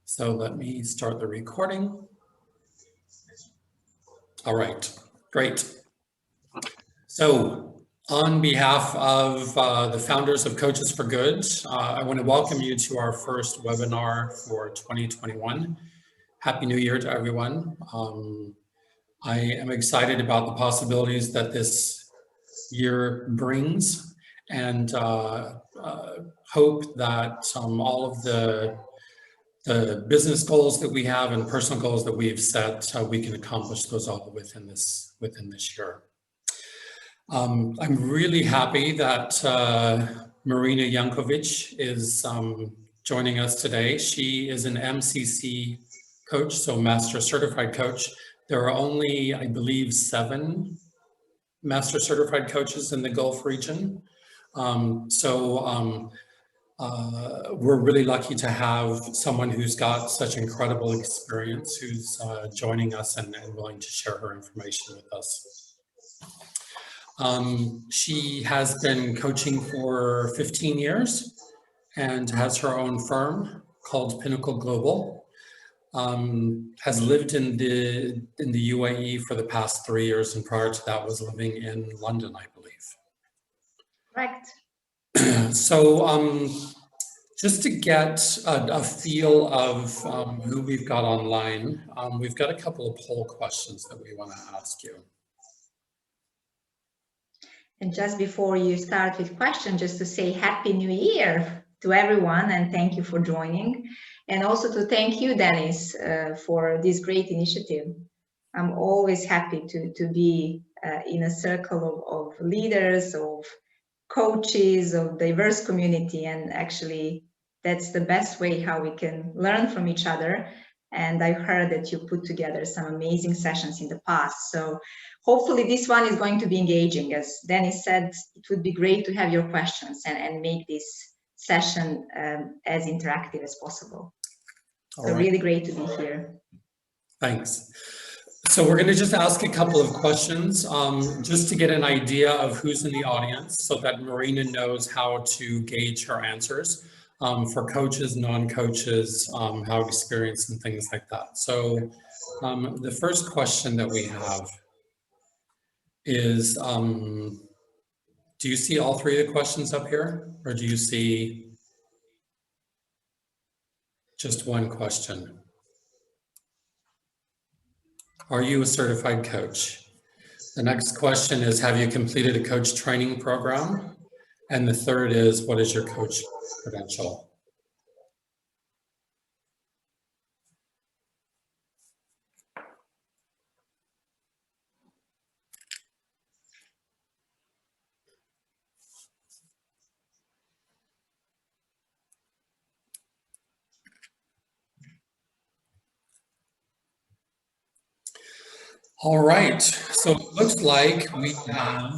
So let me start the recording. All right, great. So on behalf of the founders of Coaches for Good, I want to welcome you to our first webinar for 2021. Happy New Year to everyone. I am excited about the possibilities that this year brings, and hope that all of the business goals that we have and personal goals that we've set, we can accomplish those all within this year. I'm really happy that Marina Jankovic is joining us today. She is an MCC coach, so Master Certified Coach. There are only, I believe, 7 Master Certified Coaches in the Gulf region. We're really lucky to have someone who's got such incredible experience, who's joining us and willing to share her information with us. She has been coaching for 15 years and has her own firm called Pinnacle Global. Has lived in the UAE for the past 3 years, and prior to that was living in London, I believe. Correct. So just to get a feel of who we've got online, we've got a couple of poll questions that we want to ask you. And just before you start with questions, just to say Happy New Year to everyone, and thank you for joining. And also to thank you, Dennis, for this great initiative. I'm always happy to be in a circle of leaders, of coaches, of diverse community, and actually that's the best way how we can learn from each other. And I heard that you put together some amazing sessions in the past, so hopefully this one is going to be engaging. As Dennis said, it would be great to have your questions and make this session as interactive as possible. So really great to be here. Thanks. So we're going to just ask a couple of questions just to get an idea of who's in the audience so that Marina knows how to gauge her answers for coaches, non-coaches, how experienced and things like that. So the first question that we have is, do you see all 3 of the questions up here, or do you see just one question? Are you a certified coach? The next question is, have you completed a coach training program? And the third is, what is your coach credential? All right, so it looks like we have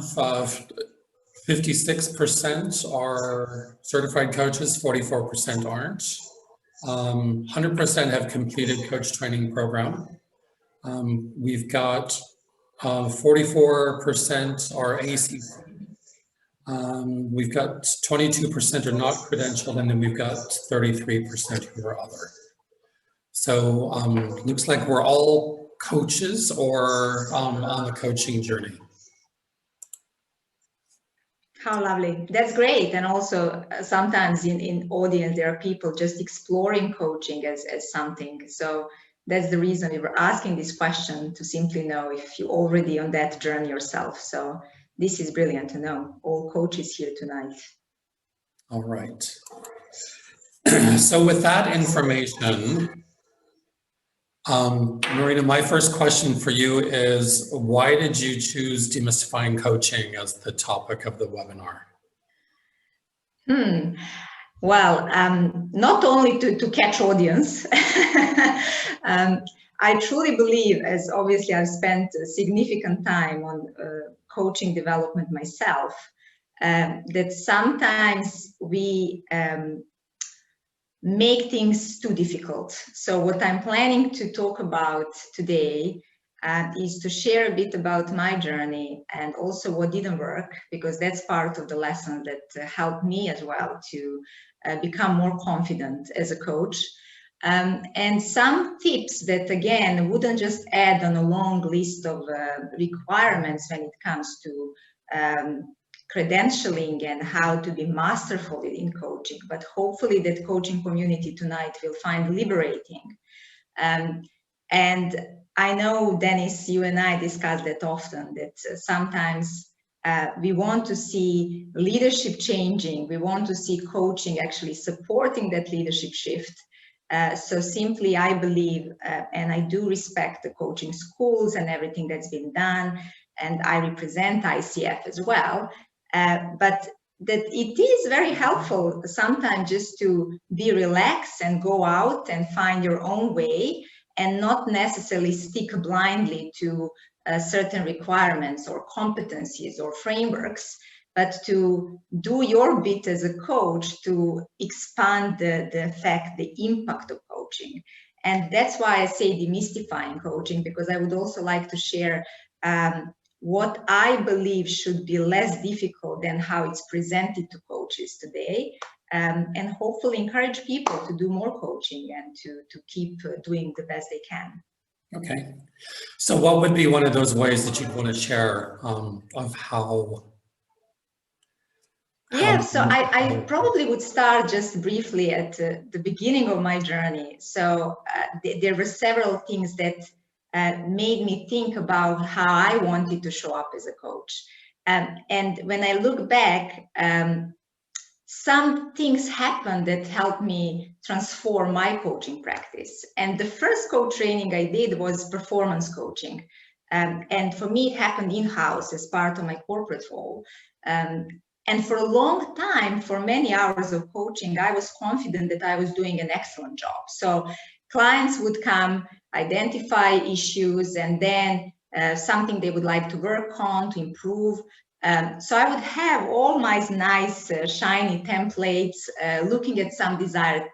56% are certified coaches, 44% aren't. 100% have completed coach training program. We've got 44% are ACC. We've got 22% are not credentialed, and then we've got 33% who are other. So it looks like we're all coaches or on the coaching journey. How lovely. That's great. And also sometimes in audience, there are people just exploring coaching as something. So that's the reason we were asking this question, to simply know if you're already on that journey yourself. So this is brilliant to know. All coaches here tonight. All right. So with that information, Marina, my first question for you is, why did you choose demystifying coaching as the topic of the webinar? Well, not only to catch audience, I truly believe, as obviously I've spent a significant time on coaching development myself, that sometimes we make things too difficult. So what I'm planning to talk about today is to share a bit about my journey and also what didn't work, because that's part of the lesson that helped me as well to become more confident as a coach. And some tips that, again, wouldn't just add on a long list of requirements when it comes to credentialing and how to be masterful in coaching, but hopefully that coaching community tonight will find liberating. And I know, Dennis, you and I discuss that often, that sometimes we want to see leadership changing. We want to see coaching actually supporting that leadership shift. So simply, I believe, and I do respect the coaching schools and everything that's been done, and I represent ICF as well, but that it is very helpful sometimes just to be relaxed and go out and find your own way and not necessarily stick blindly to certain requirements or competencies or frameworks, but to do your bit as a coach to expand the effect, the impact of coaching. And that's why I say demystifying coaching, because I would also like to share what I believe should be less difficult than how it's presented to coaches today, and hopefully encourage people to do more coaching and to keep doing the best they can. Okay. So what would be one of those ways that you'd want to share of how? Yeah, so I probably would start just briefly at the beginning of my journey. So there were several things that made me think about how I wanted to show up as a coach. And when I look back, some things happened that helped me transform my coaching practice. And the first coach training I did was performance coaching. And for me, it happened in-house as part of my corporate role. And for a long time, for many hours of coaching, I was confident that I was doing an excellent job. So clients would come, identify issues, and then something they would like to work on, to improve. So I would have all my nice, shiny templates, looking at some desired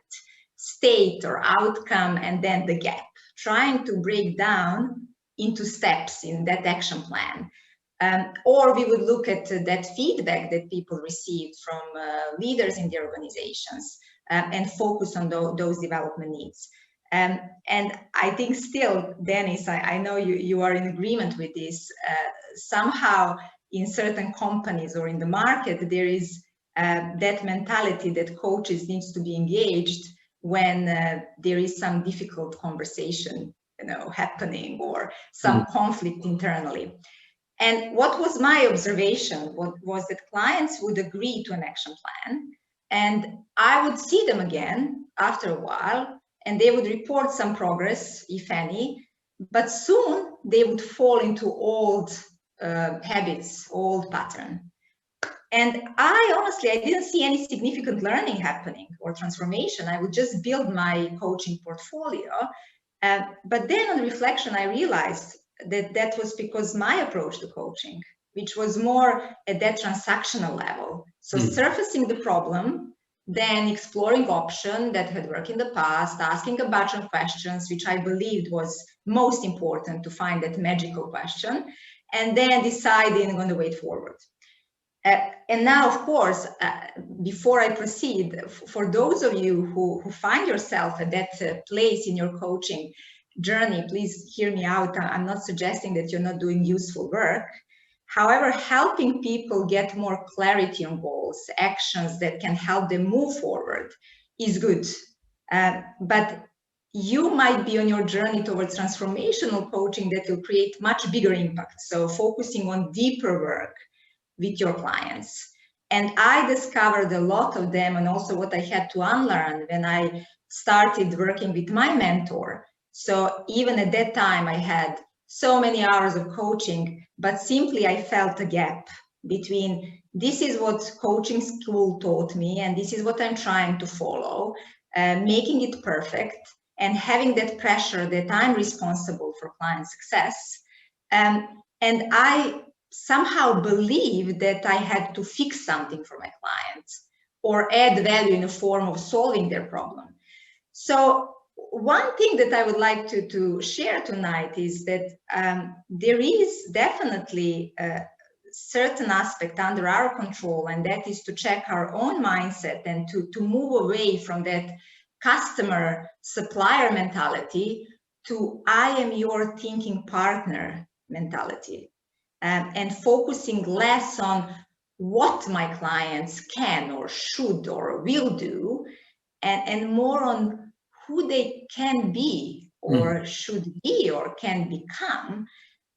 state or outcome, and then the gap, trying to break down into steps in that action plan. Or we would look at that feedback that people received from leaders in their organizations and focus on those development needs. And I think still, Dennis, I know you are in agreement with this. Somehow in certain companies or in the market, there is that mentality that coaches needs to be engaged when there is some difficult conversation, happening, or some conflict internally. And what was my observation was that clients would agree to an action plan, and I would see them again after a while, and they would report some progress, if any, but soon they would fall into old habits, old pattern. And I didn't see any significant learning happening or transformation. I would just build my coaching portfolio. But then on reflection, I realized that was because my approach to coaching, which was more at that transactional level. So surfacing the problem, then exploring options that had worked in the past, asking a bunch of questions, which I believed was most important to find that magical question, and then deciding on the way forward. And now, of course, before I proceed, for those of you who find yourself at that place in your coaching journey, please hear me out. I'm not suggesting that you're not doing useful work. However, helping people get more clarity on goals, actions that can help them move forward is good. But you might be on your journey towards transformational coaching that will create much bigger impact. So focusing on deeper work with your clients. And I discovered a lot of them, and also what I had to unlearn when I started working with my mentor. So even at that time, I had so many hours of coaching, but simply I felt a gap between this is what coaching school taught me, and this is what I'm trying to follow, making it perfect, and having that pressure that I'm responsible for client success. And I somehow believe that I had to fix something for my clients or add value in the form of solving their problem. So one thing that I would like to share tonight is that there is definitely a certain aspect under our control, and that is to check our own mindset and to move away from that customer supplier mentality to I am your thinking partner mentality, and focusing less on what my clients can or should or will do, and more on who they can be or should be or can become,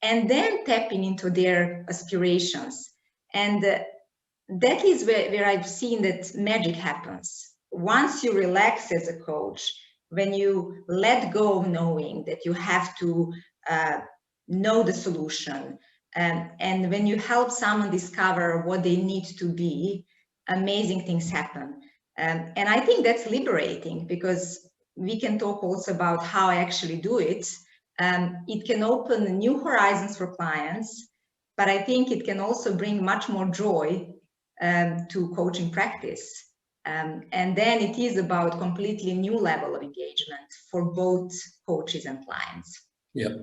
and then tapping into their aspirations. And that is where I've seen that magic happens. Once you relax as a coach, when you let go of knowing that you have to know the solution, and when you help someone discover what they need to be, amazing things happen. And I think that's liberating, because we can talk also about how I actually do it. It can open new horizons for clients, but I think it can also bring much more joy to coaching practice. And then it is about completely new level of engagement for both coaches and clients. Yeah.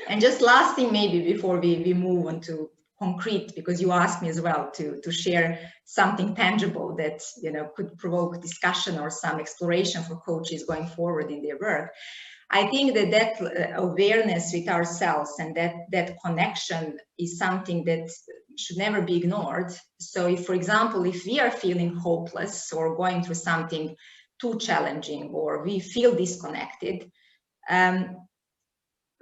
And just last thing, maybe before we move on to concrete, because you asked me as well to share something tangible that, you know, could provoke discussion or some exploration for coaches going forward in their work. I think that awareness with ourselves and that connection is something that should never be ignored. So if, for example, if we are feeling hopeless or going through something too challenging, or we feel disconnected,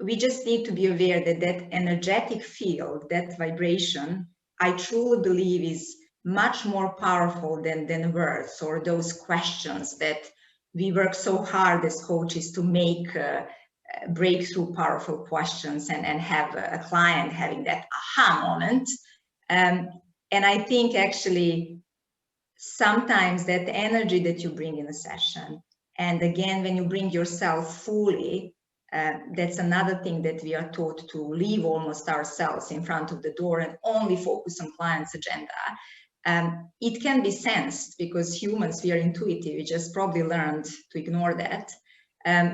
we just need to be aware that that energetic field, that vibration, I truly believe is much more powerful than words or those questions that we work so hard as coaches to make breakthrough powerful questions and have a client having that aha moment. And I think actually sometimes that energy that you bring in a session, and again, when you bring yourself fully, that's another thing that we are taught to leave almost ourselves in front of the door and only focus on client's agenda. It can be sensed, because humans, we are intuitive. We just probably learned to ignore that.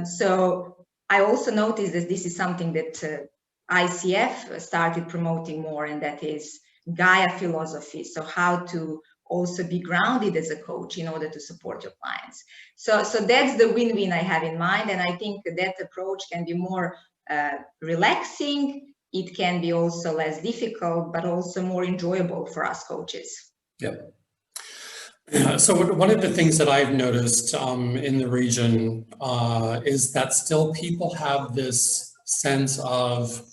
So I also noticed that this is something that ICF started promoting more, and that is Gaia Philosophy. So how to also be grounded as a coach in order to support your clients. So that's the win-win I have in mind. And I think that approach can be more relaxing. It can be also less difficult, but also more enjoyable for us coaches. Yep. So one of the things that I've noticed in the region is that still people have this sense of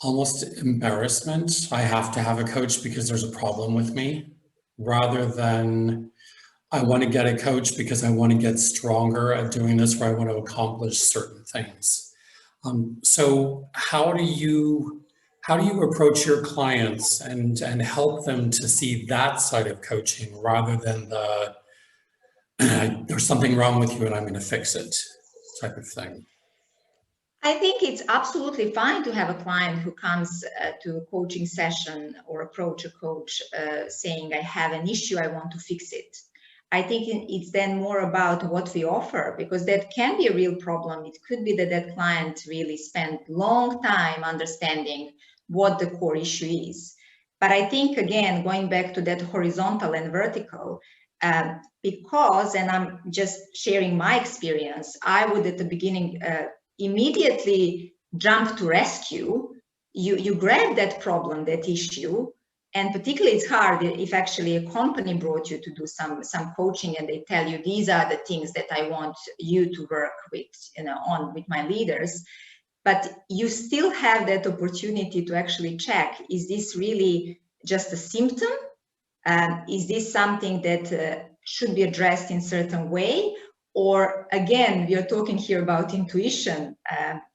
almost embarrassment. I have to have a coach because there's a problem with me, rather than I want to get a coach because I want to get stronger at doing this, or I want to accomplish certain things. So how do you approach your clients and help them to see that side of coaching, rather than the there's something wrong with you and I'm going to fix it type of thing? I think it's absolutely fine to have a client who comes to a coaching session or approach a coach saying, I have an issue, I want to fix it. I think it's then more about what we offer, because that can be a real problem. It could be that that client really spent long time understanding what the core issue is. But I think, again, going back to that horizontal and vertical, because, and I'm just sharing my experience, I would at the beginning immediately jump to rescue. You grab that problem, that issue, and particularly it's hard if actually a company brought you to do some coaching and they tell you these are the things that I want you to work with, you know, on with my leaders. But you still have that opportunity to actually check, is this really just a symptom? Is this something that should be addressed in a certain way? Or again, we are talking here about intuition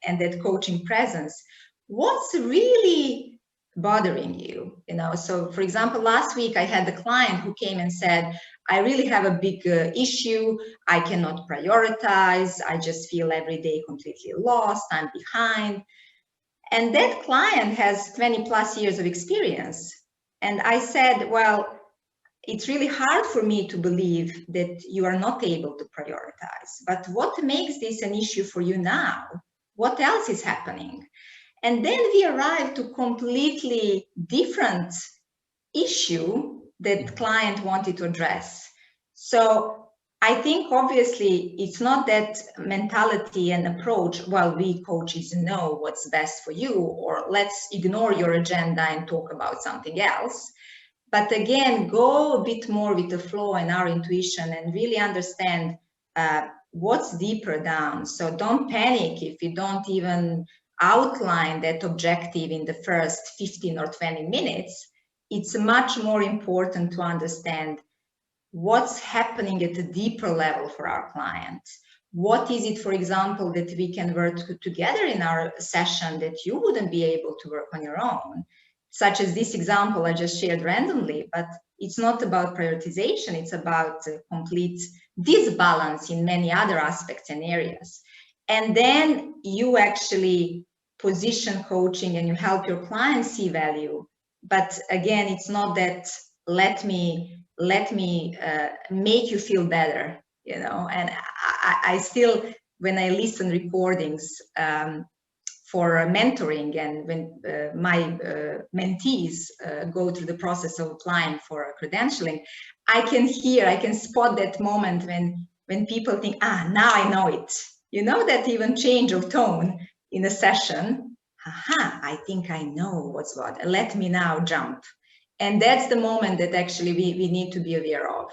and that coaching presence. What's really bothering you? You know, so for example, last week I had a client who came and said, I really have a big issue. I cannot prioritize. I just feel every day completely lost. I'm behind. And that client has 20 plus years of experience. And I said, well, it's really hard for me to believe that you are not able to prioritize. But what makes this an issue for you now? What else is happening? And then we arrived to completely different issue that client wanted to address. So I think obviously it's not that mentality and approach, well, we coaches know what's best for you, or let's ignore your agenda and talk about something else. But again, go a bit more with the flow and our intuition and really understand what's deeper down. So don't panic if you don't even outline that objective in the first 15 or 20 minutes. It's much more important to understand what's happening at a deeper level for our clients. What is it, for example, that we can work together in our session that you wouldn't be able to work on your own? Such as this example I just shared randomly, but it's not about prioritization, it's about complete disbalance in many other aspects and areas. And then you actually position coaching and you help your clients see value. But again, it's not that let me make you feel better, you know. And I still, when I listen recordings for mentoring, and when my mentees go through the process of applying for credentialing, I can spot that moment when people think, now I know it. You know, that even change of tone in a session. Aha, I think I know what's what. Let me now jump. And that's the moment that actually we need to be aware of.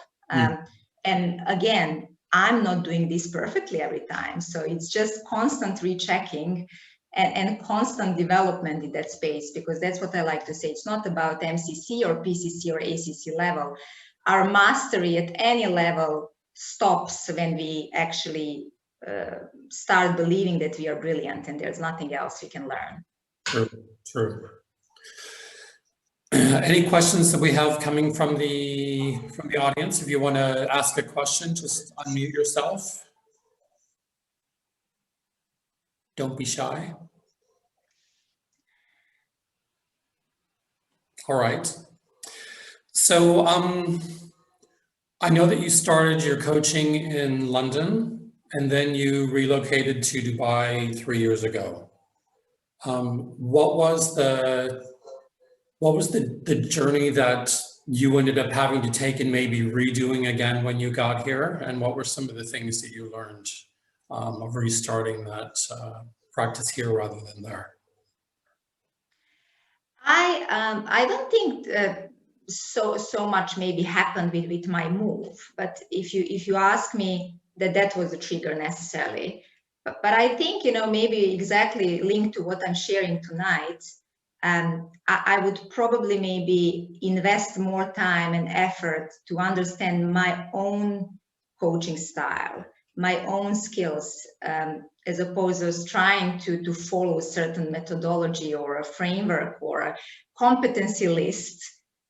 And again, I'm not doing this perfectly every time. So it's just constant rechecking and constant development in that space, because that's what I like to say. It's not about MCC or PCC or ACC level. Our mastery at any level stops when we actually start believing that we are brilliant and there's nothing else we can learn. True. Any questions that we have coming from the audience? If you want to ask a question, just unmute yourself. Don't be shy. All right. So I know that you started your coaching in London and then you relocated to Dubai 3 years ago. What was the journey that you ended up having to take and maybe redoing again when you got here? And what were some of the things that you learned of restarting that practice here rather than there? I don't think so much maybe happened with my move, but if you ask me, that was a trigger necessarily. But I think, you know, maybe exactly linked to what I'm sharing tonight, I would probably maybe invest more time and effort to understand my own coaching style, my own skills, as opposed to trying to follow a certain methodology or a framework or a competency list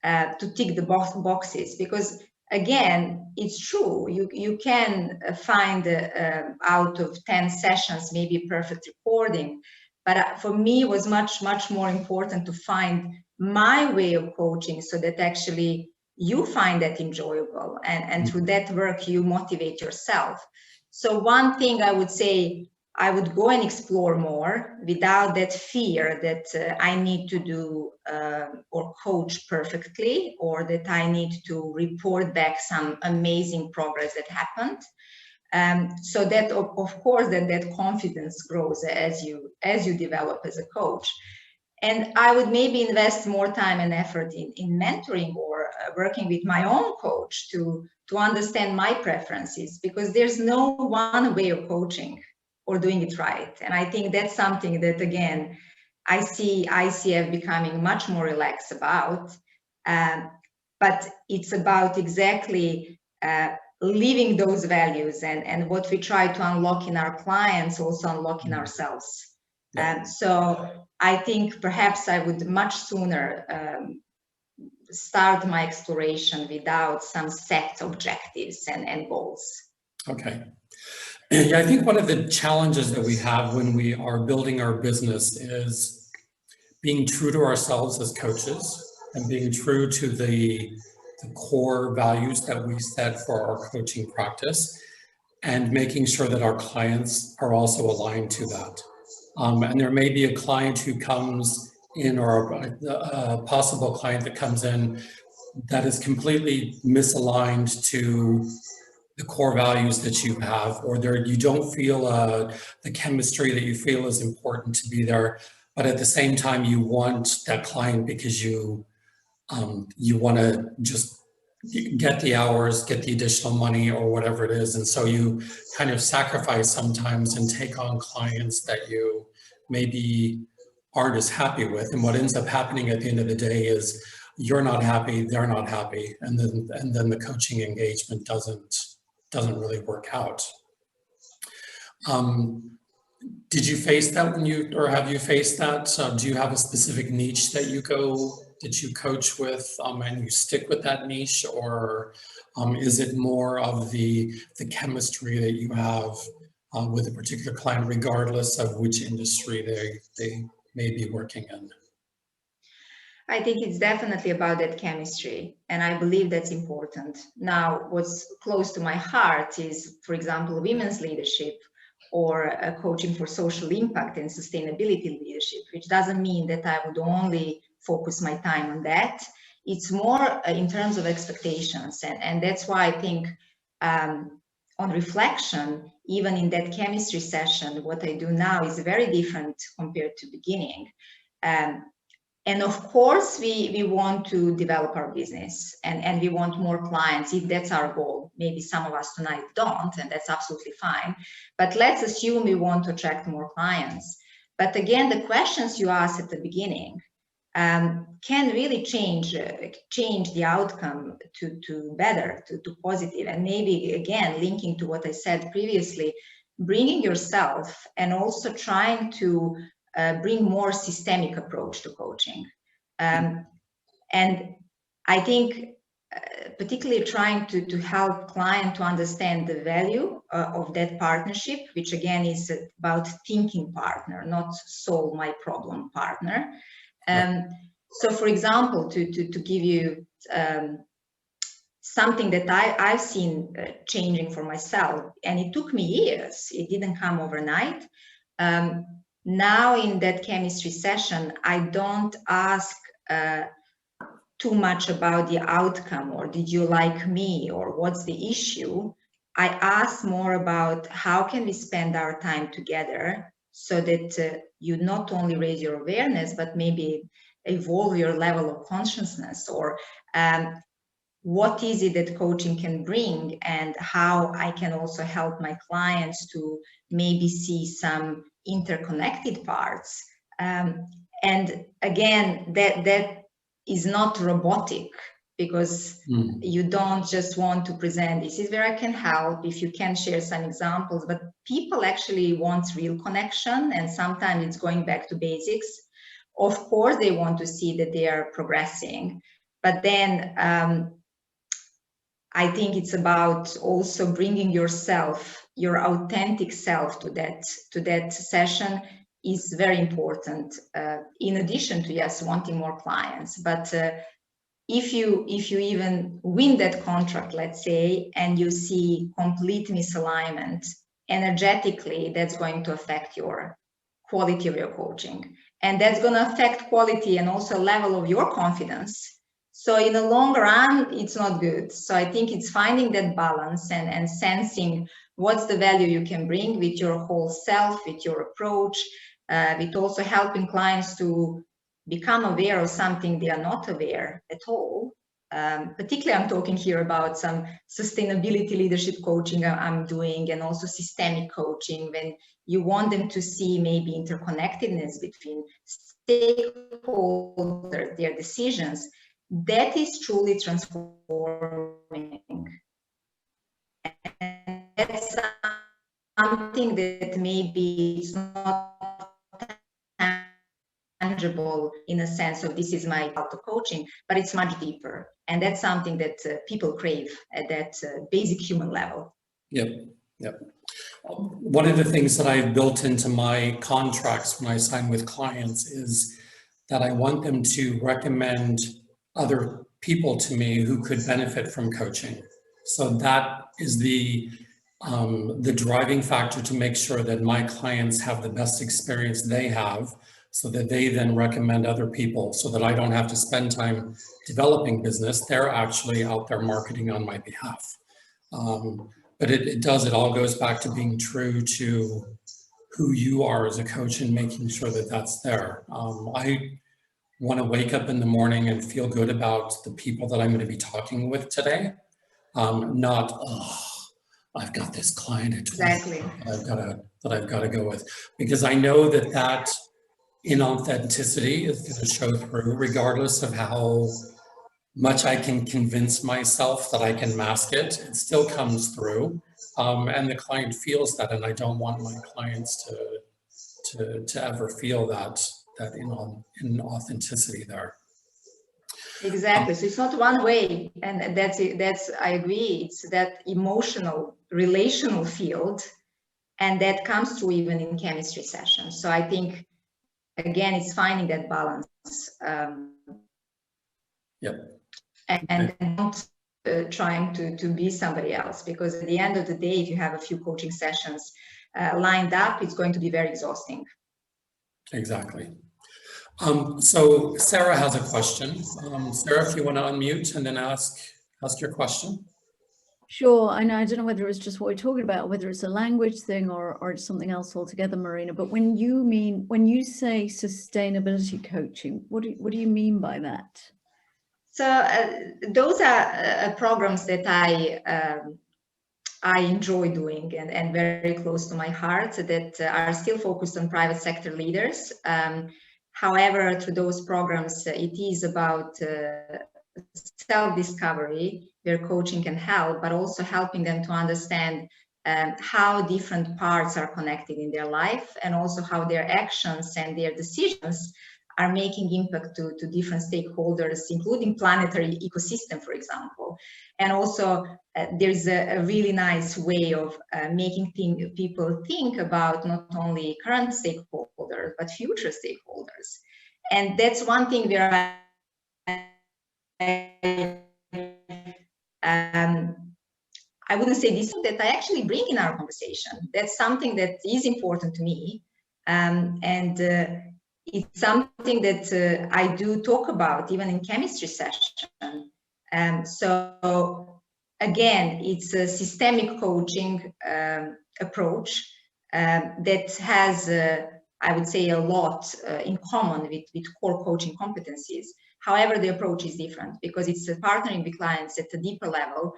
to tick the boxes. Because again, it's true, you can find out of 10 sessions maybe a perfect recording, but for me it was much more important to find my way of coaching so that actually you find that enjoyable, and through that work you motivate yourself. So one thing I would say, I would go and explore more without that fear that I need to do or coach perfectly, or that I need to report back some amazing progress that happened. So that of course that confidence grows as you develop as a coach. And I would maybe invest more time and effort in mentoring or working with my own coach to understand my preferences, because there's no one way of coaching or doing it right. And I think that's something that, again, I see ICF becoming much more relaxed about. But it's about exactly living those values, and what we try to unlock in our clients, also unlock in ourselves. So I think perhaps I would much sooner start my exploration without some set objectives and goals. Okay. Yeah, I think one of the challenges that we have when we are building our business is being true to ourselves as coaches and being true to the core values that we set for our coaching practice, and making sure that our clients are also aligned to that. And there may be a client who comes in, or a possible client that comes in that is completely misaligned to the core values that you have, or you don't feel the chemistry that you feel is important to be there, but at the same time you want that client because you want to just get the hours, get the additional money or whatever it is. And so you kind of sacrifice sometimes and take on clients that you maybe aren't as happy with. And what ends up happening at the end of the day is you're not happy, they're not happy. And then the coaching engagement doesn't really work out. Did you face that or have you faced that? Do you have a specific niche that you coach with, and you stick with that niche, or is it more of the chemistry that you have with a particular client, regardless of which industry they may be working in? I think it's definitely about that chemistry, and I believe that's important. Now, what's close to my heart is, for example, women's leadership, or coaching for social impact and sustainability leadership, which doesn't mean that I would only focus my time on that. It's more in terms of expectations. And that's why I think on reflection, even in that chemistry session, what I do now is very different compared to beginning. And of course, we want to develop our business and we want more clients if that's our goal. Maybe some of us tonight don't, and that's absolutely fine. But let's assume we want to attract more clients. But again, the questions you asked at the beginning can really change the outcome to better, to positive. And maybe, again, linking to what I said previously, bringing yourself and also trying to bring more systemic approach to coaching. And I think particularly trying to help client to understand the value of that partnership, which again is about thinking partner, not solve my problem partner. So for example, to give you something that I've seen changing for myself, and it took me years, it didn't come overnight. Now in that chemistry session, I don't ask too much about the outcome, or did you like me, or what's the issue. I ask more about how can we spend our time together so that you not only raise your awareness, but maybe evolve your level of consciousness, or what is it that coaching can bring, and how I can also help my clients to maybe see some interconnected parts. And again, that is not robotic, because you don't just want to present, this is where I can help, if you can share some examples, but people actually want real connection, and sometimes it's going back to basics. Of course, they want to see that they are progressing, but then I think it's about also bringing yourself, your authentic self to that session is very important, in addition to, yes, wanting more clients. But if you even win that contract, let's say, and you see complete misalignment, energetically, that's going to affect your quality of your coaching. And that's going to affect quality and also level of your confidence. So in the long run, it's not good. So I think it's finding that balance and sensing what's the value you can bring with your whole self, with your approach, with also helping clients to become aware of something they are not aware at all. Particularly, I'm talking here about some sustainability leadership coaching I'm doing, and also systemic coaching, when you want them to see maybe interconnectedness between stakeholders, their decisions. That is truly transforming. And that's something that maybe is not tangible in a sense of this is my path to coaching, but it's much deeper. And that's something that people crave at that basic human level. Yep. One of the things that I've built into my contracts when I sign with clients is that I want them to recommend other people to me who could benefit from coaching. So that is the driving factor to make sure that my clients have the best experience they have, so that they then recommend other people, so that I don't have to spend time developing business. They're actually out there marketing on my behalf. but it all goes back to being true to who you are as a coach and making sure that that's there. I want to wake up in the morning and feel good about the people that I'm going to be talking with today. Not, oh, I've got this client at 20 Exactly. that I've got to go with, because I know that inauthenticity is going to show through, regardless of how much I can convince myself that I can mask it. It still comes through, and the client feels that, and I don't want my clients to ever feel that inauthenticity there. Exactly. So it's not one way, and that's it. That's, I agree. It's that emotional, relational field, and that comes through even in chemistry sessions. So I think, again, it's finding that balance. Yep. And not trying to be somebody else, because at the end of the day, if you have a few coaching sessions lined up, it's going to be very exhausting. Exactly. So Sarah has a question. Sarah, if you want to unmute and then ask your question. Sure. I know, I don't know whether it's just what we're talking about, whether it's a language thing or something else altogether, Marina. But when you say sustainability coaching, what do you mean by that? So those are programs that I enjoy doing and very close to my heart, that are still focused on private sector leaders. However, through those programs, it is about self-discovery, where coaching can help, but also helping them to understand how different parts are connected in their life, and also how their actions and their decisions are making impact to different stakeholders, including planetary ecosystem, for example. And also there's a really nice way of making people think about not only current stakeholders, but future stakeholders. And that's one thing where I wouldn't say this, that I actually bring in our conversation. That's something that is important to me. It's something that I do talk about even in chemistry session. So again, it's a systemic coaching approach that has, I would say, a lot in common with core coaching competencies. However, the approach is different, because it's partnering with clients at a deeper level,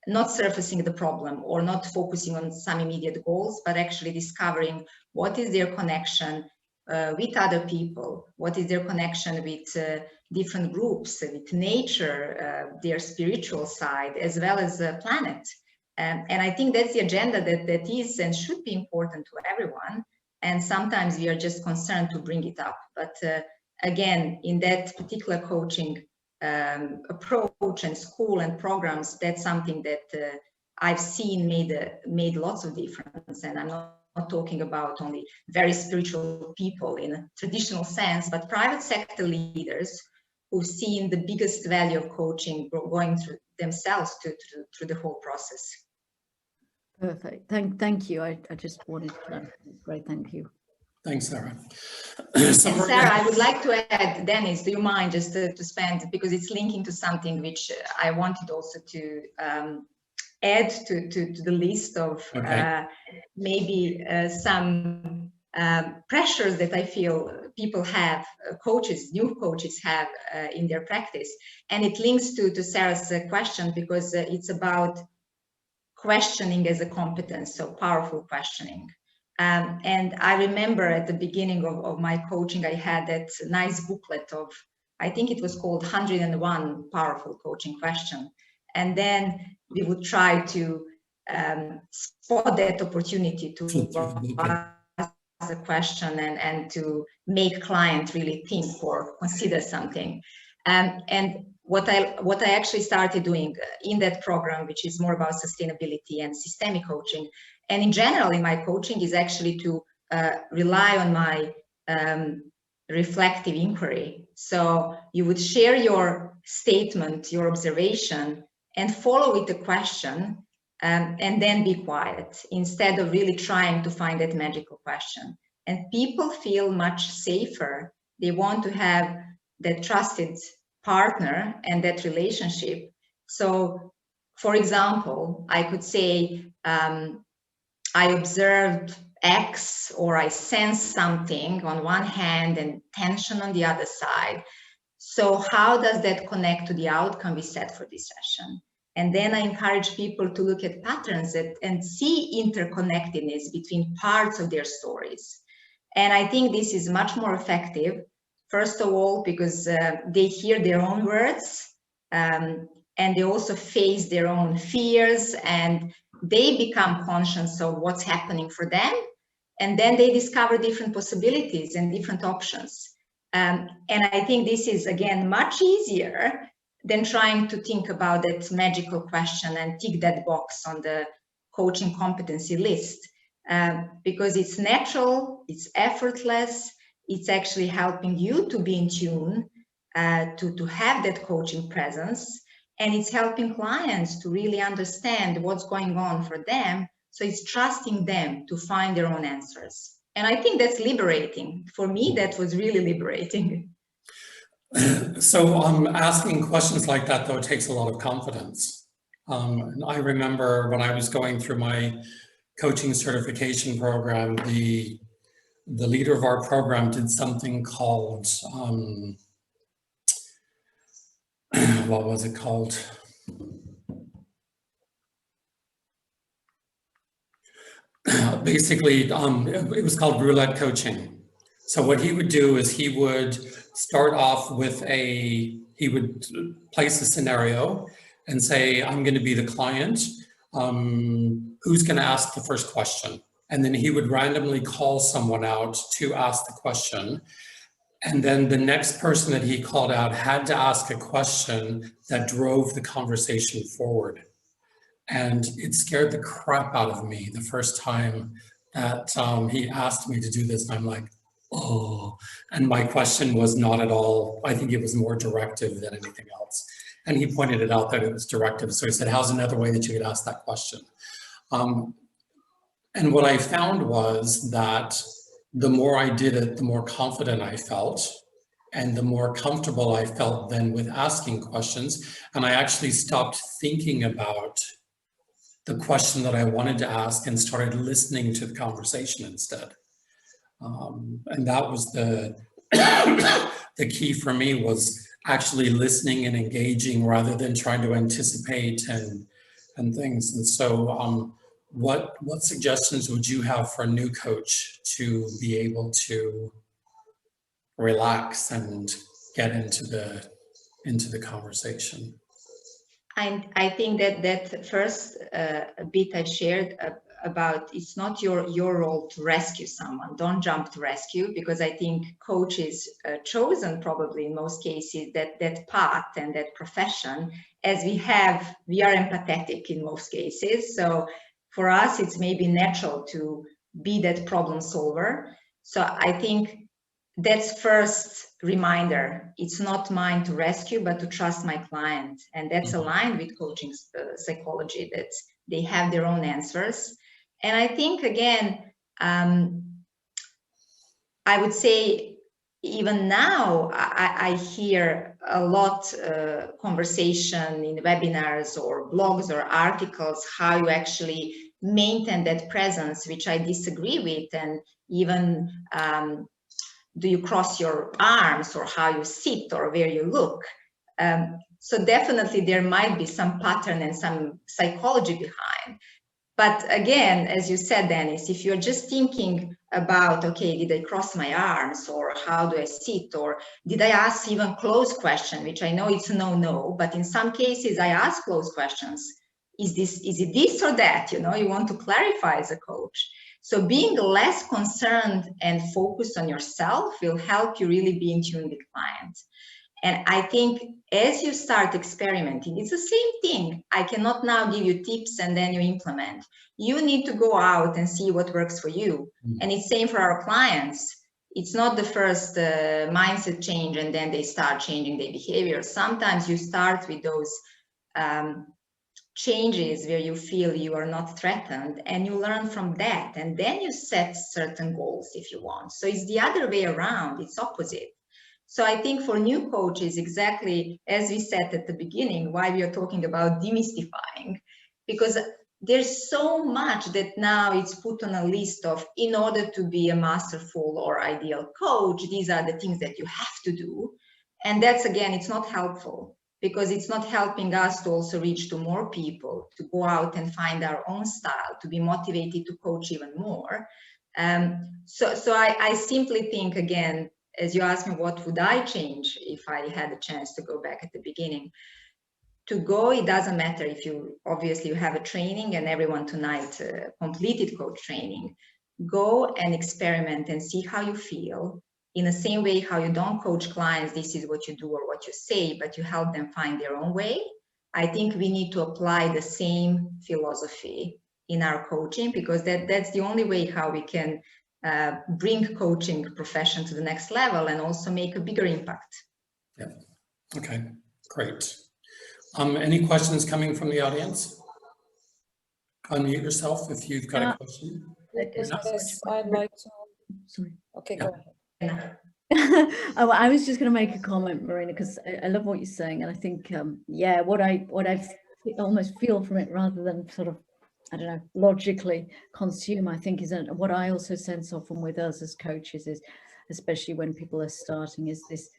not surfacing the problem or not focusing on some immediate goals, but actually discovering what is their connection with other people, what is their connection with different groups, with nature, their spiritual side, as well as the planet. And I think that's the agenda that is and should be important to everyone. And sometimes we are just concerned to bring it up. But again, in that particular coaching approach and school and programs, that's something that I've seen made lots of difference. And I'm not talking about only very spiritual people in a traditional sense, but private sector leaders who've seen the biggest value of coaching going through themselves through the whole process. Perfect. Thank you. I just wanted to know. Great. Thank you. Thanks, Sarah. Sarah, I would like to add, Dennis, do you mind just to spend, because it's linking to something which I wanted also to add to the list of maybe some pressures that I feel people have, new coaches have in their practice. And it links to Sarah's question, because it's about questioning as a competence, so powerful questioning. And I remember at the beginning of my coaching, I had that nice booklet of, I think it was called 101 Powerful Coaching Question. And then we would try to spot that opportunity to ask a question and to make client really think or consider something. And what I actually started doing in that program, which is more about sustainability and systemic coaching, and in general in my coaching, is actually to rely on my reflective inquiry. So you would share your statement, your observation, and follow with the question, and then be quiet, instead of really trying to find that magical question. And people feel much safer. They want to have that trusted partner and that relationship. So for example, I could say, I observed X, or I sensed something on one hand and tension on the other side. So how does that connect to the outcome we set for this session? And then I encourage people to look at patterns and see interconnectedness between parts of their stories. And I think this is much more effective, first of all, because they hear their own words, and they also face their own fears, and they become conscious of what's happening for them. And then they discover different possibilities and different options. And I think this is, again, much easier than trying to think about that magical question and tick that box on the coaching competency list, because it's natural, it's effortless, it's actually helping you to be in tune, to have that coaching presence, and it's helping clients to really understand what's going on for them. So it's trusting them to find their own answers. And I think that's liberating. For me, that was really liberating. So asking questions like that, though, takes a lot of confidence. And I remember when I was going through my coaching certification program, the leader of our program did something called, what was it called? Basically, it was called Roulette Coaching. So what he would do is he would start off with he would place a scenario and say, I'm going to be the client. Who's going to ask the first question? And then he would randomly call someone out to ask the question. And then the next person that he called out had to ask a question that drove the conversation forward. And it scared the crap out of me the first time that he asked me to do this. And I'm like, oh, and my question was not at all, I think it was more directive than anything else. And he pointed it out that it was directive. So he said, how's another way that you could ask that question? And what I found was that the more I did it, the more confident I felt, and the more comfortable I felt then with asking questions. And I actually stopped thinking about the question that I wanted to ask and started listening to the conversation instead. And that was the key for me, was actually listening and engaging rather than trying to anticipate and things. And so what suggestions would you have for a new coach to be able to relax and get into the conversation? I think that first bit I shared about, it's not your role to rescue someone. Don't jump to rescue, because I think coaches chosen probably in most cases that path and that profession, as we are empathetic in most cases. So for us, it's maybe natural to be that problem solver. So I think that's first reminder. It's not mine to rescue, but to trust my client. And that's aligned with coaching psychology, that they have their own answers. And I think, again, I would say even now, I hear a lot conversation in webinars or blogs or articles, how you actually maintain that presence, which I disagree with. And even do you cross your arms, or how you sit, or where you look? So definitely there might be some pattern and some psychology behind. But again, as you said, Dennis, if you're just thinking about, okay, did I cross my arms, or how do I sit, or did I ask even closed question, which I know it's no, but in some cases I ask closed questions. Is it this or that? You want to clarify as a coach. So being less concerned and focused on yourself will help you really be in tune with clients. And I think as you start experimenting, it's the same thing. I cannot now give you tips and then you implement. You need to go out and see what works for you. And it's same for our clients. It's not the first mindset change and then they start changing their behavior. Sometimes you start with those changes where you feel you are not threatened, and you learn from that, and then you set certain goals if you want. So it's the other way around, it's opposite. So I think for new coaches, exactly as we said at the beginning, why we are talking about demystifying, because there's so much that now it's put on a list of, in order to be a masterful or ideal coach, these are the things that you have to do. And that's, again, it's not helpful, because it's not helping us to also reach to more people, to go out and find our own style, to be motivated to coach even more. So I simply think, again, as you asked me, what would I change if I had a chance to go back at the beginning? To go, it doesn't matter if you, obviously you have a training, and everyone tonight completed coach training. Go and experiment and see how you feel. In the same way how you don't coach clients, this is what you do or what you say, but you help them find their own way. I think we need to apply the same philosophy in our coaching, because that's the only way how we can bring coaching profession to the next level and also make a bigger impact. Yeah. Okay, great. Any questions coming from the audience? Unmute yourself if you've got a question. Yes, I'd like to. Sorry. Okay, go ahead. Oh, I was just going to make a comment, Marina, because I love what you're saying, and I think, yeah, what I almost feel from it, rather than sort of, I don't know, logically consume, I think is what I also sense often with us as coaches is, especially when people are starting, is this,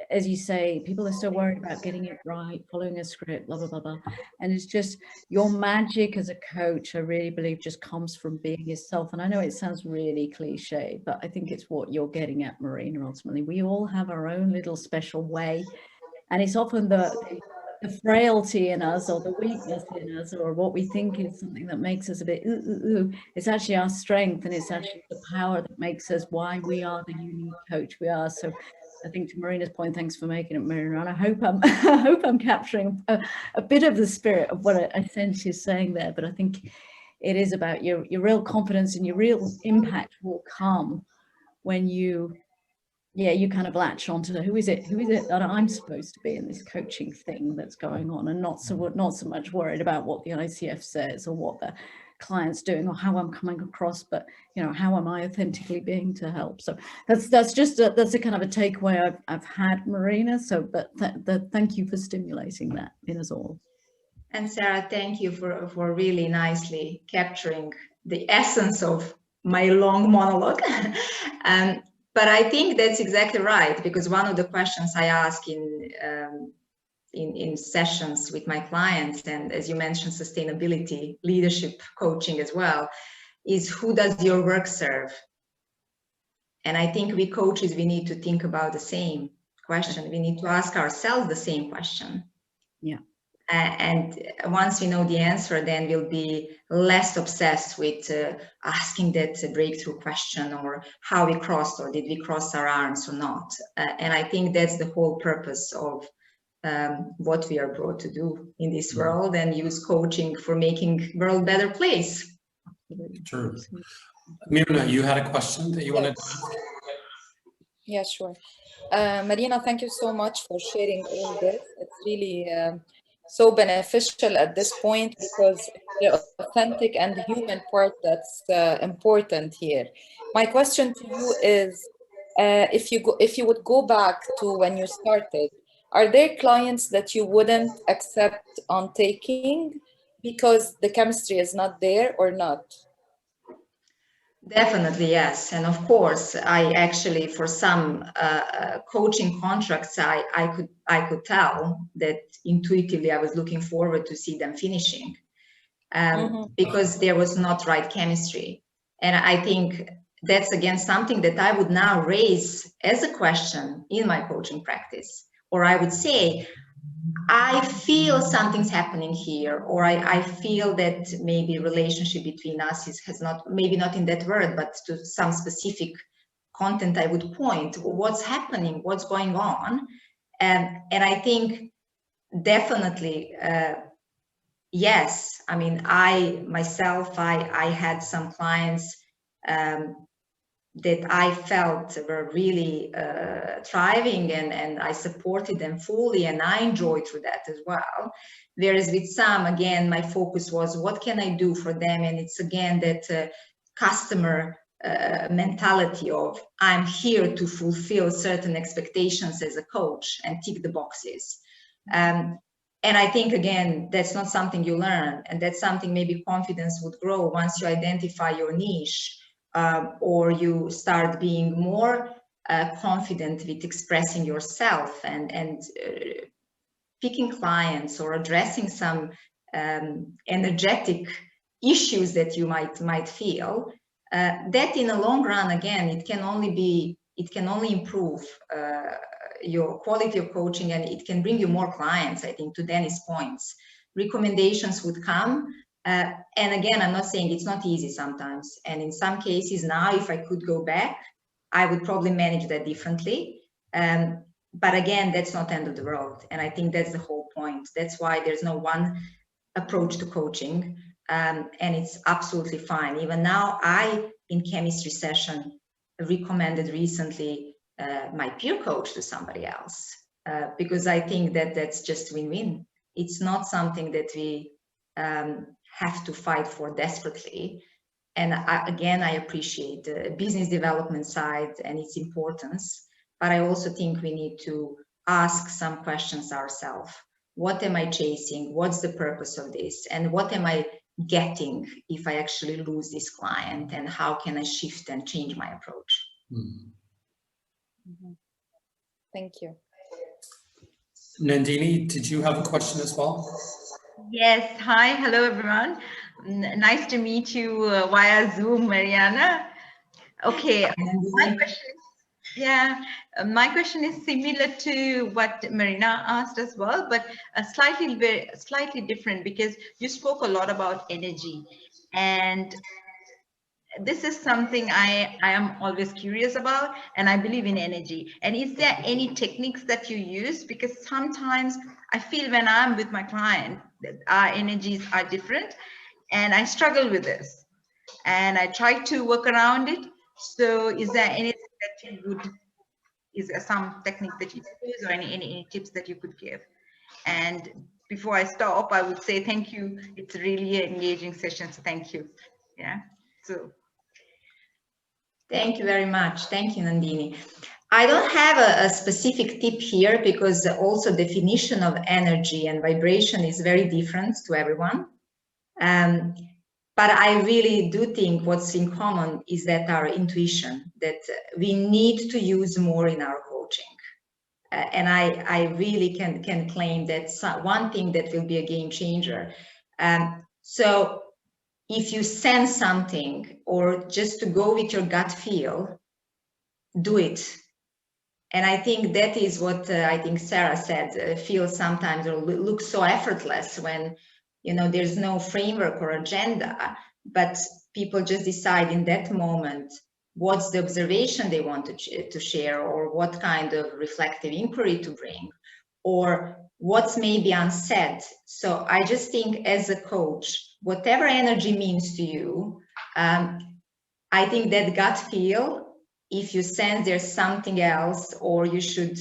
as you say, people are so worried about getting it right, following a script, blah, blah, blah, blah. And it's just your magic as a coach, I really believe, just comes from being yourself. And I know it sounds really cliche, but I think it's what you're getting at, Marina, ultimately. We all have our own little special way. And it's often the frailty in us, or the weakness in us, or what we think is something that makes us a bit It's actually our strength, and it's actually the power that makes us why we are the unique coach we are. So I think, to Marina's point, thanks for making it, Marina, and I hope I'm capturing a bit of the spirit of what I sense you're saying there. But I think it is about your real confidence, and your real impact will come when you kind of latch onto who is it that I'm supposed to be in this coaching thing that's going on, and not so much worried about what the ICF says or what the client's doing or how I'm coming across, but how am I authentically being to help. So that's just that's a kind of a takeaway I've had, Marina. So but thank you for stimulating that in us all. And Sarah, thank you for really nicely capturing the essence of my long monologue. But I think that's exactly right, because one of the questions I ask in sessions with my clients, and as you mentioned, sustainability, leadership coaching as well, is who does your work serve? And I think we coaches, we need to think about the same question. We need to ask ourselves the same question. Yeah. And once we know the answer, then we'll be less obsessed with asking that breakthrough question, or how we crossed, or did we cross our arms or not. And I think that's the whole purpose of what we are brought to do in this world, and use coaching for making the world a better place. True. Marina, you had a question that you wanted to ask? Yeah, sure. Marina, thank you so much for sharing all this. It's really so beneficial at this point, because the authentic and human part that's important here. My question to you is, if you would go back to when you started, are there clients that you wouldn't accept on taking because the chemistry is not there, or not? Definitely, yes. And of course, I actually, for some coaching contracts, I could tell that intuitively I was looking forward to see them finishing, because there was not right chemistry. And I think that's, again, something that I would now raise as a question in my coaching practice. Or I would say, I feel something's happening here, or I feel that maybe relationship between us has not, maybe not in that word, but to some specific content I would point, what's happening, what's going on. And I think definitely, yes. I mean, I myself had some clients that I felt were really thriving, and I supported them fully, and I enjoyed through that as well. Whereas with some, again, my focus was, what can I do for them? And it's, again, that customer mentality of I'm here to fulfill certain expectations as a coach and tick the boxes. And I think, again, that's not something you learn, and that's something maybe confidence would grow once you identify your niche, or you start being more confident with expressing yourself and picking clients or addressing some energetic issues that you might feel. That in the long run, again, it can only improve your quality of coaching, and it can bring you more clients. I think, to Dennis' points, recommendations would come. And again, I'm not saying it's not easy sometimes. And in some cases now, if I could go back, I would probably manage that differently. But again, that's not the end of the world. And I think that's the whole point. That's why there's no one approach to coaching. And it's absolutely fine. Even now, in chemistry session, recommended recently my peer coach to somebody else, because I think that that's just win-win. It's not something that we have to fight for desperately. And I appreciate the business development side and its importance, but I also think we need to ask some questions ourselves. What am I chasing? What's the purpose of this? And what am I getting if I actually lose this client? And how can I shift and change my approach? Thank you. Nandini, did you have a question as well? Yes. Hi. Hello, everyone. Nice to meet you via Zoom, Mariana. Okay. My question is similar to what Marina asked as well, but slightly different, because you spoke a lot about energy, and this is something I am always curious about, and I believe in energy. And is there any techniques that you use? Because sometimes I feel when I'm with my client that our energies are different, and I struggle with this, and I try to work around it. So is there anything that you would, is there some technique that you use, or any tips that you could give? And before I stop, I would say thank you. It's really an engaging session, so thank you. Yeah. So. Thank you very much. Thank you, Nandini. I don't have a specific tip here, because also definition of energy and vibration is very different to everyone. But I really do think what's in common is that our intuition, that we need to use more in our coaching. And I really can claim that's one thing that will be a game changer. So if you sense something, or just to go with your gut feel, do it. And I think that is what I think Sarah said, feels sometimes or looks so effortless when, you know, there's no framework or agenda, but people just decide in that moment what's the observation they want to share, or what kind of reflective inquiry to bring, or what's maybe unsaid. So I just think, as a coach, whatever energy means to you, I think that gut feel, if you sense there's something else, or you should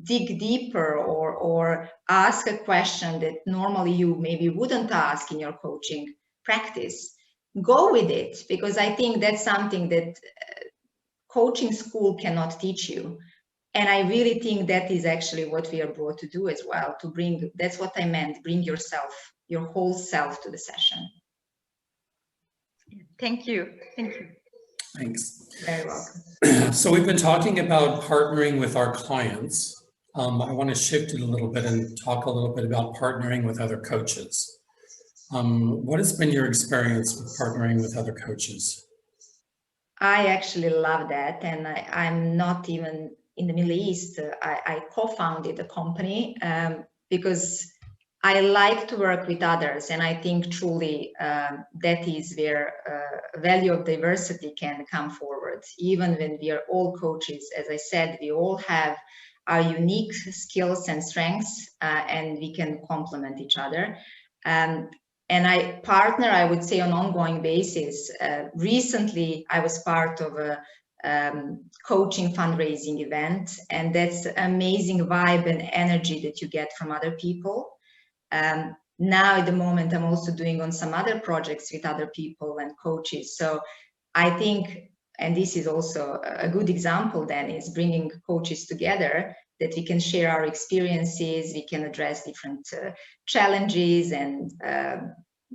dig deeper, or ask a question that normally you maybe wouldn't ask in your coaching practice, go with it, because I think that's something that coaching school cannot teach you. And I really think that is actually what we are brought to do as well, to bring, that's what I meant, bring yourself, your whole self to the session. Thank you. Thank you. Thanks. You're very welcome. So we've been talking about partnering with our clients. I want to shift it a little bit and talk a little bit about partnering with other coaches. What has been your experience with partnering with other coaches? I actually love that. And I'm not even in the Middle East. I co-founded a company because I like to work with others. And I think truly that is where value of diversity can come forward. Even when we are all coaches, as I said, we all have our unique skills and strengths, and we can complement each other. And I partner, I would say, on an ongoing basis. Recently, I was part of a coaching fundraising event, and that's amazing vibe and energy that you get from other people. Now, at the moment, I'm also doing on some other projects with other people and coaches. So I think, and this is also a good example then, is bringing coaches together, that we can share our experiences, we can address different challenges, and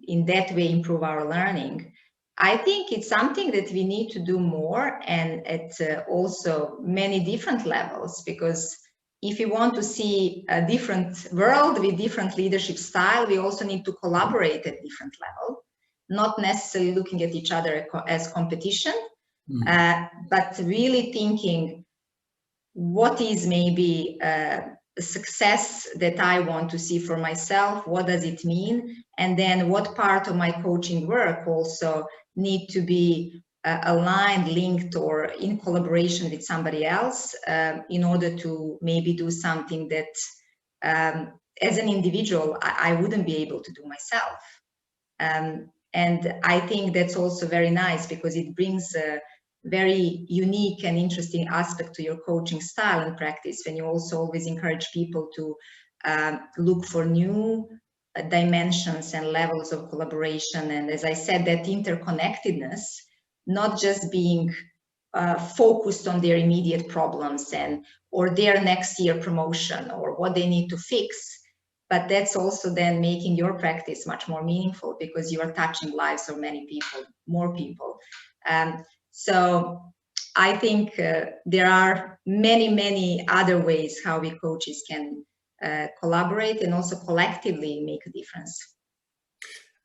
in that way improve our learning. I think it's something that we need to do more, and at also many different levels, because if we want to see a different world with different leadership style, we also need to collaborate at different level, not necessarily looking at each other as competition, but really thinking, what is maybe a success that I want to see for myself? What does it mean? And then what part of my coaching work also need to be aligned, linked, or in collaboration with somebody else in order to maybe do something that as an individual, I wouldn't be able to do myself. And I think that's also very nice, because it brings a very unique and interesting aspect to your coaching style and practice, when you also always encourage people to look for new dimensions and levels of collaboration. And as I said, that interconnectedness, not just being focused on their immediate problems and or their next year promotion or what they need to fix, but that's also then making your practice much more meaningful, because you are touching lives of many people, more people. So I think there are many other ways how we coaches can collaborate and also collectively make a difference.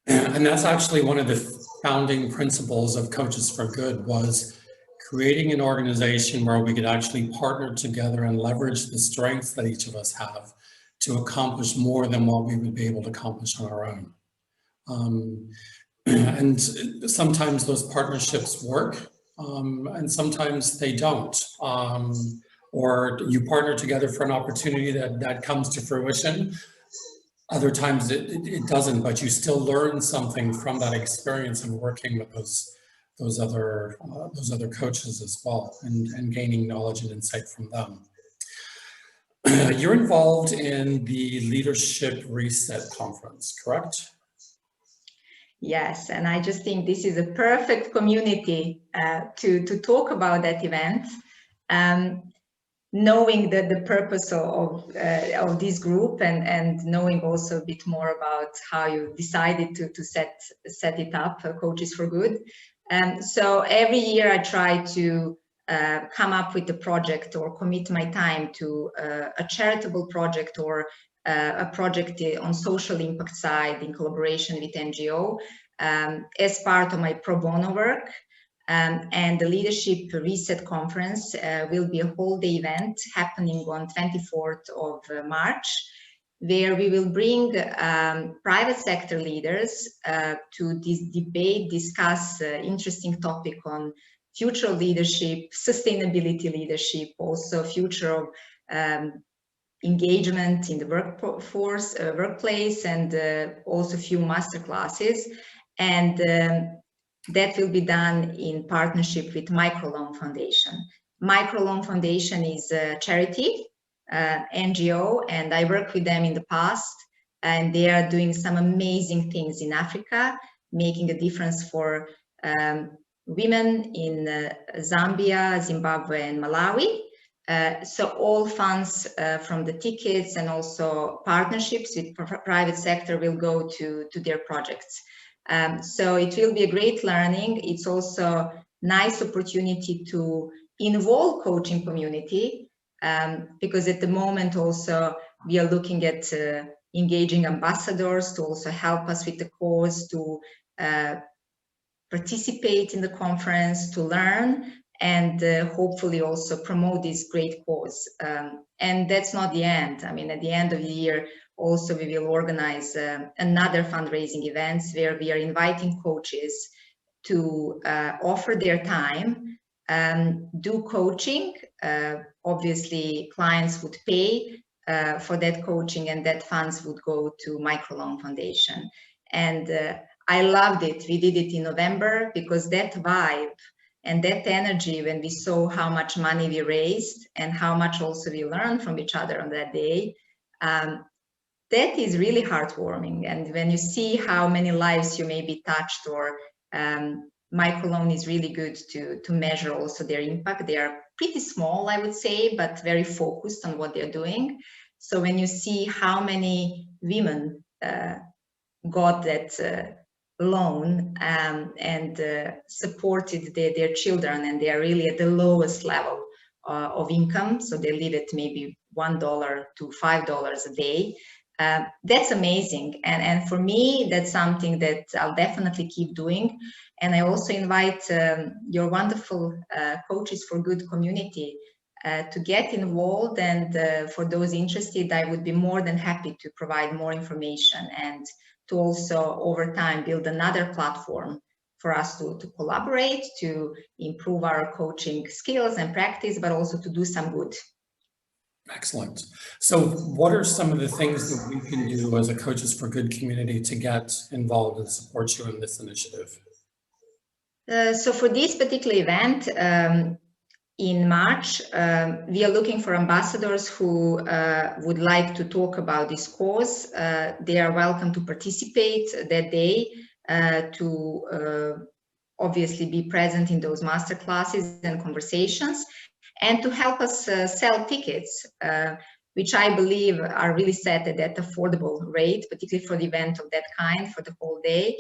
And that's actually one of the founding principles of Coaches for Good, was creating an organization where we could actually partner together and leverage the strengths that each of us have to accomplish more than what we would be able to accomplish on our own. And sometimes those partnerships work, and sometimes they don't. Or you partner together for an opportunity that comes to fruition. Other times it doesn't, but you still learn something from that experience of working with those other coaches as well, and gaining knowledge and insight from them. You're involved in the Leadership Reset Conference, correct? Yes, and I just think this is a perfect community to talk about that event. Knowing that the purpose of this group, and knowing also a bit more about how you decided to set it up, Coaches for Good. So every year I try to come up with a project or commit my time to a charitable project or a project on social impact side in collaboration with NGO as part of my pro bono work. And the Leadership Reset Conference will be a whole day event happening on 24th of March, where we will bring private sector leaders to discuss interesting topic on future of leadership, sustainability leadership, also future of engagement in the workforce, workplace, and also a few master classes. And that will be done in partnership with Microloan Foundation. Microloan Foundation is a charity, NGO, and I worked with them in the past, and they are doing some amazing things in Africa, making a difference for women in Zambia, Zimbabwe, and Malawi. So all funds from the tickets and also partnerships with private sector will go to their projects. So it will be a great learning. It's also nice opportunity to involve coaching community, because at the moment also we are looking at engaging ambassadors to also help us with the cause, to participate in the conference, to learn, and hopefully also promote this great cause. And that's not the end. I mean, at the end of the year, also we will organize another fundraising events where we are inviting coaches to offer their time, do coaching. Obviously, clients would pay for that coaching, and that funds would go to Microloan Foundation. And I loved it. We did it in November, because that vibe and that energy, when we saw how much money we raised and how much also we learned from each other on that day, that is really heartwarming. And when you see how many lives you maybe touched or microloan is really good to measure also their impact. They are pretty small, I would say, but very focused on what they're doing. So when you see how many women got that loan and supported their children, and they are really at the lowest level of income, so they live at maybe $1 to $5 a day. That's amazing, and for me, that's something that I'll definitely keep doing. And I also invite your wonderful Coaches for Good community to get involved, and for those interested, I would be more than happy to provide more information, and to also over time build another platform for us to collaborate, to improve our coaching skills and practice, but also to do some good. Excellent. So what are some of the things that we can do as a Coaches for Good community to get involved and support you in this initiative? So for this particular event, in March, we are looking for ambassadors who would like to talk about this cause. They are welcome to participate that day, to obviously be present in those master classes and conversations, and to help us sell tickets, which I believe are really set at that affordable rate, particularly for the event of that kind, for the whole day.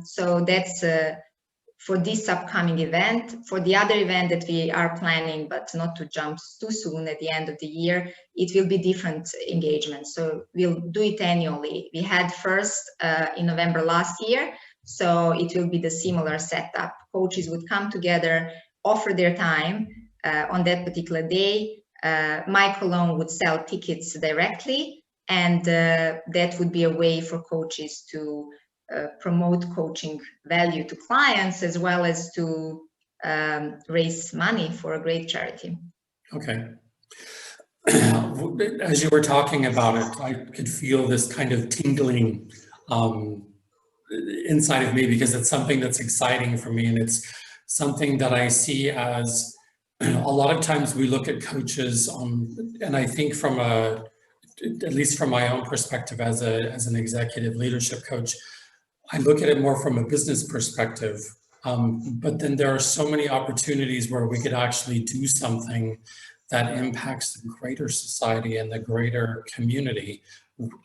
So that's for this upcoming event. For the other event that we are planning, but not to jump too soon at the end of the year, it will be different engagements. So we'll do it annually. We had first in November last year, so it will be the similar setup. Coaches would come together, offer their time on that particular day. Microloan would sell tickets directly, and that would be a way for coaches to promote coaching value to clients, as well as to raise money for a great charity. Okay. As you were talking about it, I could feel this kind of tingling inside of me, because it's something that's exciting for me, and it's something that I see as a lot of times we look at coaches, and I think from at least from my own perspective as an executive leadership coach, I look at it more from a business perspective, but then there are so many opportunities where we could actually do something that impacts the greater society and the greater community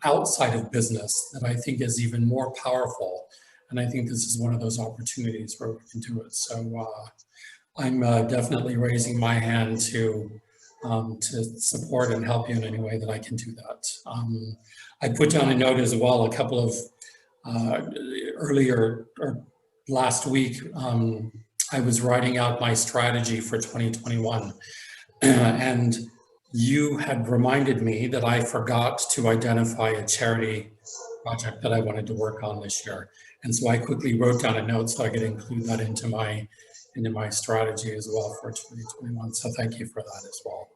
outside of business that I think is even more powerful. And I think this is one of those opportunities where we can do it. So I'm definitely raising my hand to support and help you in any way that I can do that. I put down a note as well, a couple of earlier or last week, I was writing out my strategy for 2021, and you had reminded me that I forgot to identify a charity project that I wanted to work on this year. And so I quickly wrote down a note so I could include that into my strategy as well for 2021. So thank you for that as well.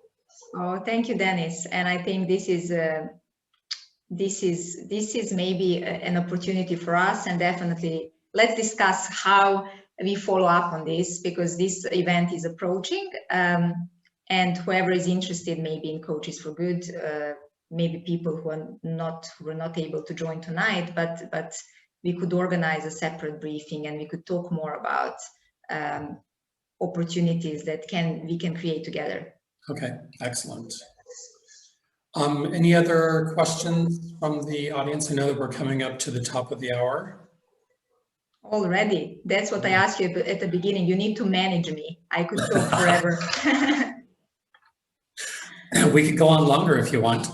Oh, thank you, Dennis. And I think this is maybe an opportunity for us, and definitely let's discuss how we follow up on this, because this event is approaching, and whoever is interested maybe in Coaches for Good, maybe people who were not able to join tonight, but we could organize a separate briefing, and we could talk more about opportunities that we can create together. Okay, excellent. Any other questions from the audience? I know that we're coming up to the top of the hour. Already, that's what I asked you at the beginning. You need to manage me. I could talk forever. We could go on longer if you want.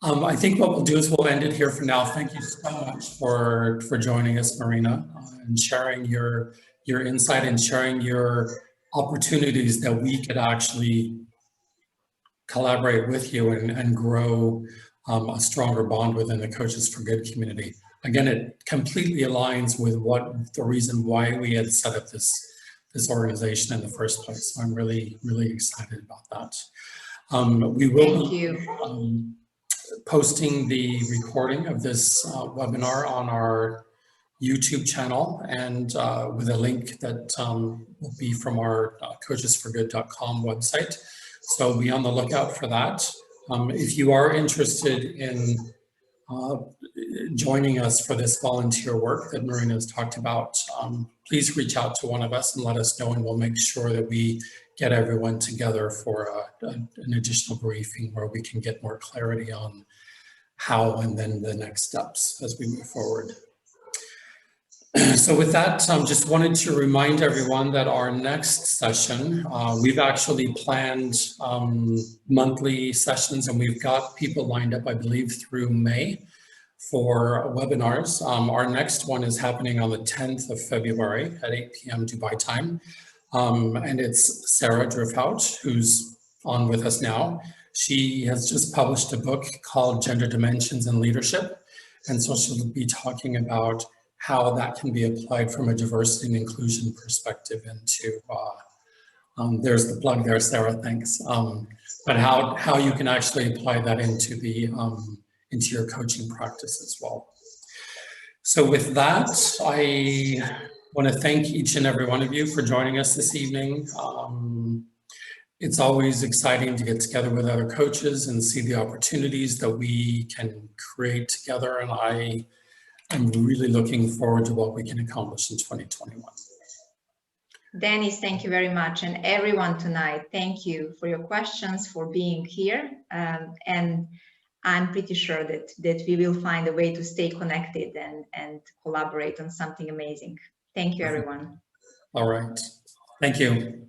I think what we'll do is we'll end it here for now. Thank you so much for joining us, Marina, and sharing your insight and sharing your opportunities that we could actually collaborate with you and grow a stronger bond within the Coaches for Good community. Again, it completely aligns with the reason why we had set up this organization in the first place. So I'm really, really excited about that. We will be posting the recording of this webinar on our YouTube channel, and with a link that will be from our coachesforgood.com website. So be on the lookout for that. If you are interested in joining us for this volunteer work that Marina has talked about, please reach out to one of us and let us know, and we'll make sure that we get everyone together for an additional briefing where we can get more clarity on how and then the next steps as we move forward. So with that, just wanted to remind everyone that our next session, we've actually planned monthly sessions, and we've got people lined up, I believe, through May for webinars. Our next one is happening on the 10th of February at 8 p.m. Dubai time. And it's Sarah Drifthout, who's on with us now. She has just published a book called Gender Dimensions in Leadership. And so she'll be talking about how that can be applied from a diversity and inclusion perspective into, there's the plug there, Sarah, thanks. But how you can actually apply that into your coaching practice as well. So with that, I want to thank each and every one of you for joining us this evening. It's always exciting to get together with other coaches and see the opportunities that we can create together. And I'm really looking forward to what we can accomplish in 2021. Dennis, thank you very much. And everyone tonight, thank you for your questions, for being here. And I'm pretty sure that we will find a way to stay connected and collaborate on something amazing. Thank you, everyone. All right. Thank you.